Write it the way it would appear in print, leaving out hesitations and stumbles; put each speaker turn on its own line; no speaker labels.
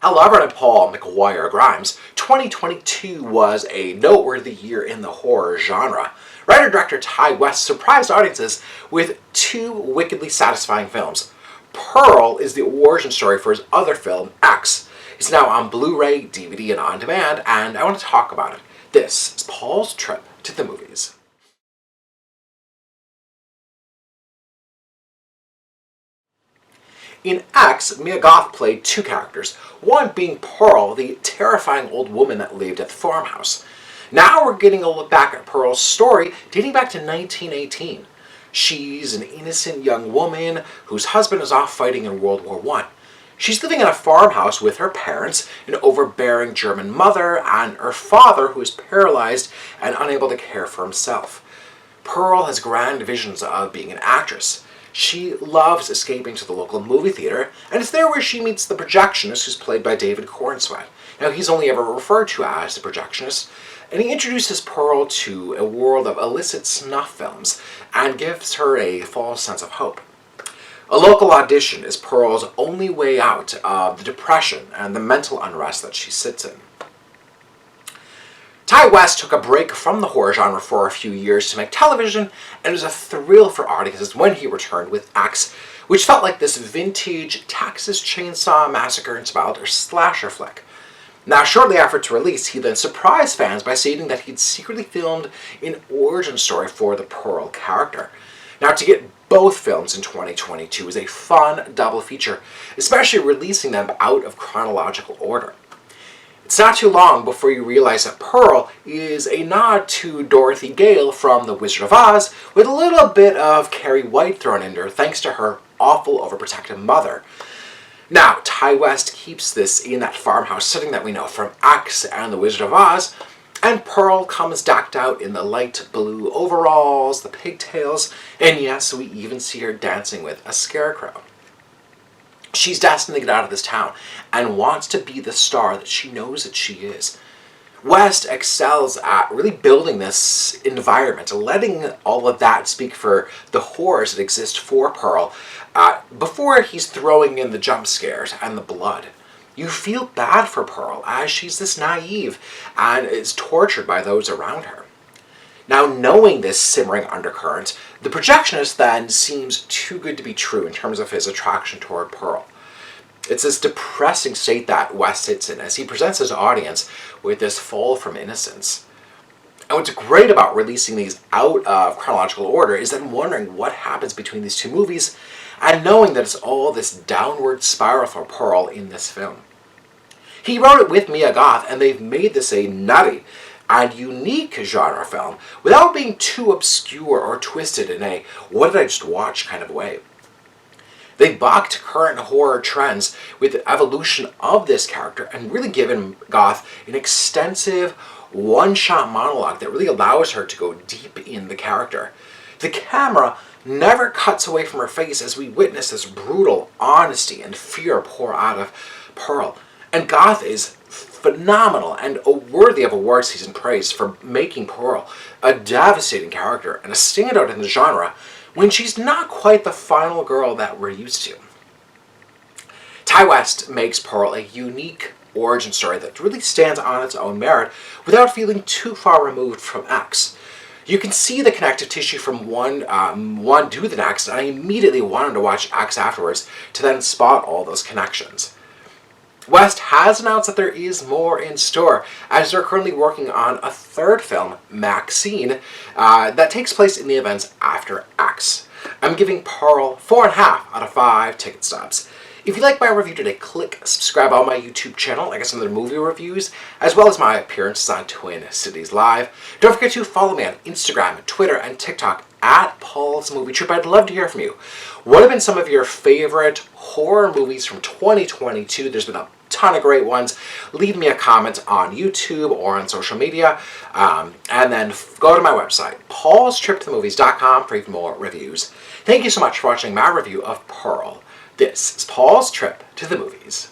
Hello everyone, I'm Paul McGuire Grimes. 2022 was a noteworthy year in the horror genre. Writer-director Ty West surprised audiences with two wickedly satisfying films. Pearl is the origin story for his other film, X. It's now on Blu-ray, DVD, and on demand, and I want to talk about it. This is Paul's trip to the movies. In X, Mia Goth played two characters, one being Pearl, the terrifying old woman that lived at the farmhouse. Now we're getting a look back at Pearl's story dating back to 1918. She's an innocent young woman whose husband is off fighting in World War I. She's living in a farmhouse with her parents, an overbearing German mother, and her father who is paralyzed and unable to care for himself. Pearl has grand visions of being an actress. She loves escaping to the local movie theater, and it's there where she meets the projectionist, who's played by Corenswet. Now, he's only ever referred to as the projectionist, and he introduces Pearl to a world of illicit snuff films and gives her a false sense of hope. A local audition is Pearl's only way out of the depression and the mental unrest that she sits in. Ty West took a break from the horror genre for a few years to make television, and it was a thrill for audiences when he returned with X, which felt like this vintage Texas Chainsaw Massacre-inspired slasher flick. Now, shortly after its release, he then surprised fans by stating that he'd secretly filmed an origin story for the Pearl character. Now, to get both films in 2022 is a fun double feature, especially releasing them out of chronological order. It's not too long before you realize that Pearl is a nod to Dorothy Gale from The Wizard of Oz, with a little bit of Carrie White thrown in there thanks to her awful overprotective mother. Now, Ty West keeps this in that farmhouse setting that we know from X and The Wizard of Oz, and Pearl comes decked out in the light blue overalls, the pigtails, and yes, we even see her dancing with a scarecrow. She's destined to get out of this town and wants to be the star that she knows that she is. West excels at really building this environment, letting all of that speak for the horrors that exist for Pearl before he's throwing in the jump scares and the blood. You feel bad for Pearl as she's this naive and is tortured by those around her. Now, knowing this simmering undercurrent, the projectionist then seems too good to be true in terms of his attraction toward Pearl. It's this depressing state that West sits in as he presents his audience with this fall from innocence. And what's great about releasing these out of chronological order is then wondering what happens between these two movies and knowing that it's all this downward spiral for Pearl in this film. He wrote it with Mia Goth, and they've made this a nutty and unique genre film without being too obscure or twisted in a what did I just watch kind of way. They bucked current horror trends with the evolution of this character and really given Goth an extensive one-shot monologue that really allows her to go deep in the character. The camera never cuts away from her face as we witness this brutal honesty and fear pour out of Pearl. And Goth is phenomenal and worthy of award season praise for making Pearl a devastating character and a standout in the genre when she's not quite the final girl that we're used to. Ty West makes Pearl a unique origin story that really stands on its own merit without feeling too far removed from X. You can see the connective tissue from one to the next, and I immediately wanted to watch X afterwards to then spot all those connections. West has announced that there is more in store, as they're currently working on a third film, Maxine, that takes place in the events after X. I'm giving Pearl 4.5 out of 5 ticket stubs. If you like my review today, click subscribe on my YouTube channel. I got some of the movie reviews, as well as my appearances on Twin Cities Live. Don't forget to follow me on Instagram, Twitter, and TikTok at Paul's Movie Trip. I'd love to hear from you. What have been some of your favorite horror movies from 2022? There's been a ton of great ones. Leave me a comment on YouTube or on social media, and then go to my website, paulstriptothemovies.com, for even more reviews. Thank you so much for watching my review of Pearl. This is Paul's Trip to the Movies.